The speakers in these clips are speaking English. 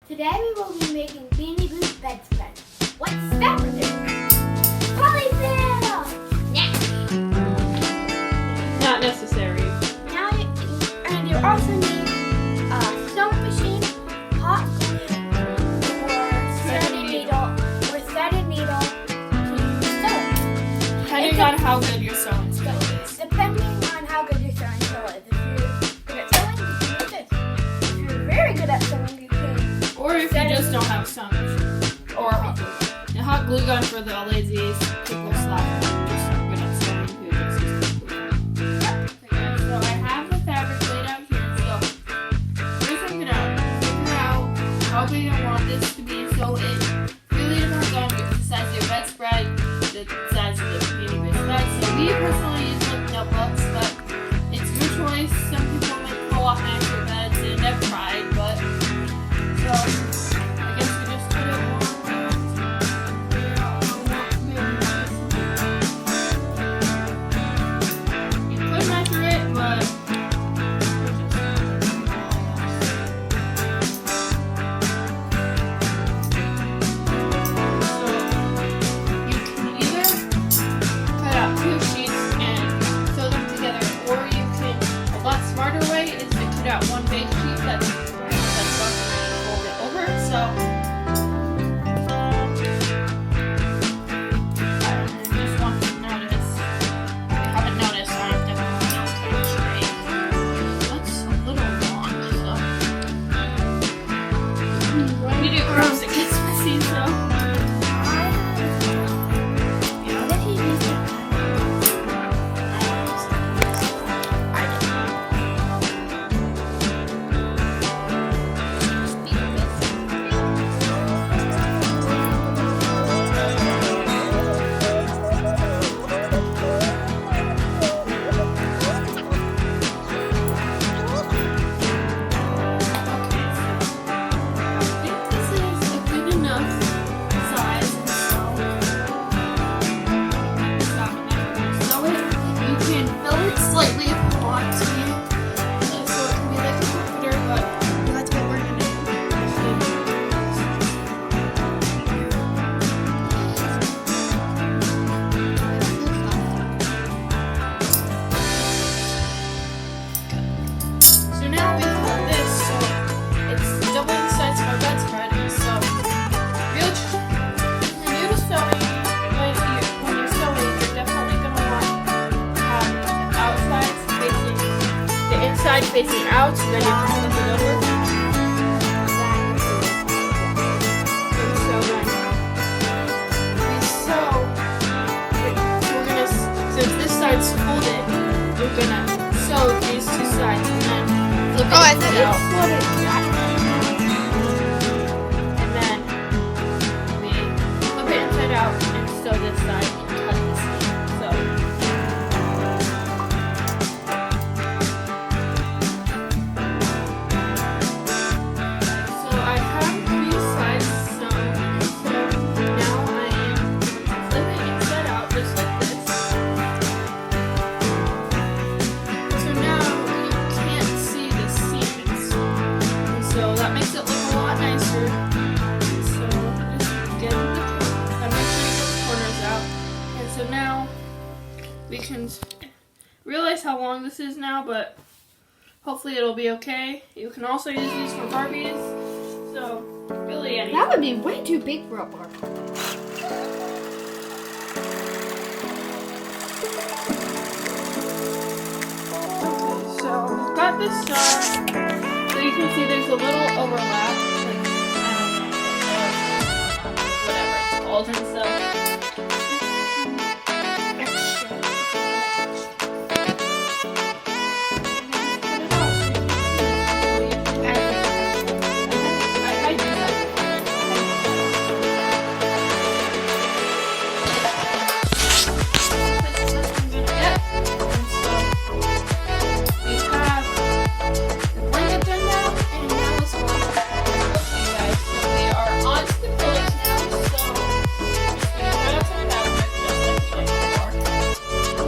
Today we will be making Beanie Boo's bedspread. What's that with it? Ply-fill! Not necessary. And you also need a sewing machine, hot glue, or threaded needle to sew. Depending on how good your sewing skill is. Depending on how good your sewing skill is. If you're good at sewing, you can use this. If you're very good at sewing, you can. Or if you just don't have a sewing machine. Or a hot glue gun. A hot glue gun for the lazy people slash just good at sewing who just uses glue gun. Okay, so I have the fabric laid out here. So we're figuring out how big I want this to be. So it really depends on the size of your bedspread, the size of the Beanie bedspread. So we personally use like notebooks, but it's your choice. Some people might pull off nicer beds, and I've tried, but so I guess we just put it on. You could measure it, but you can either cut out 2 sheets and sew them together, or you can, a lot smarter way is to cut out 1 big sheet that's rough and fold it over. So I just want to notice. If you haven't noticed, I have definitely not cut it straight. That's a little long, so we do cross it gets messy, so slightly if you want to, so it can be like a comforter, but that's what we're gonna do. So now we have this, so it's double the size of our bedspread, so when you're sewing, when you're sewing, you're definitely gonna want the inside facing out, so then you can flip it over. Since this side's folded, we're gonna sew these 2 sides and then flip it inside out. And then we flip it inside out and sew this side and cut this side. So that makes it look a lot nicer. So just get the corners out. And so now we can realize how long this is now, but hopefully it'll be okay. You can also use these for Barbies. So really anything. That would be way too big for a Barbie. So we've got this so you can see there's a little overlap, like, whatever it's called, and so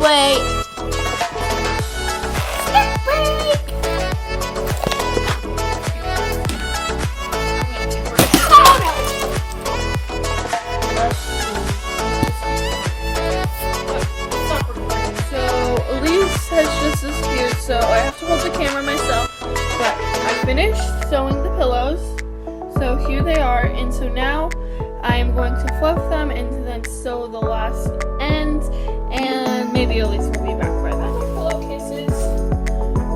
Wait. Snack break. here they are, and so now I am going to fluff them and then sew the last end, and maybe Elise will be back by then. Pillowcases,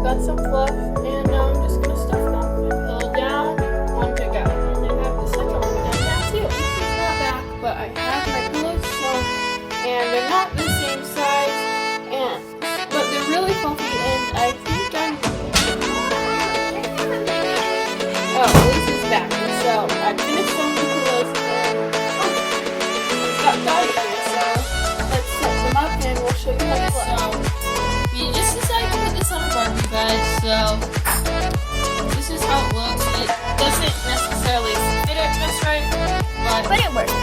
got some fluff, and now I'm just gonna stuff them. Pillow down, one to go. And I have the second one down now too. This is not back, but I have my pillows sewn, and they're not the same size, but they're really fluffy, and I think I'm. Oh, Elise is back, and so I finished sewing the pillows, and got Dottie here, so let's set them up and we'll show you how they look. So, we just decided to put this on a Barbie bed, so this is how it looks. It doesn't necessarily fit it just right, but But it works.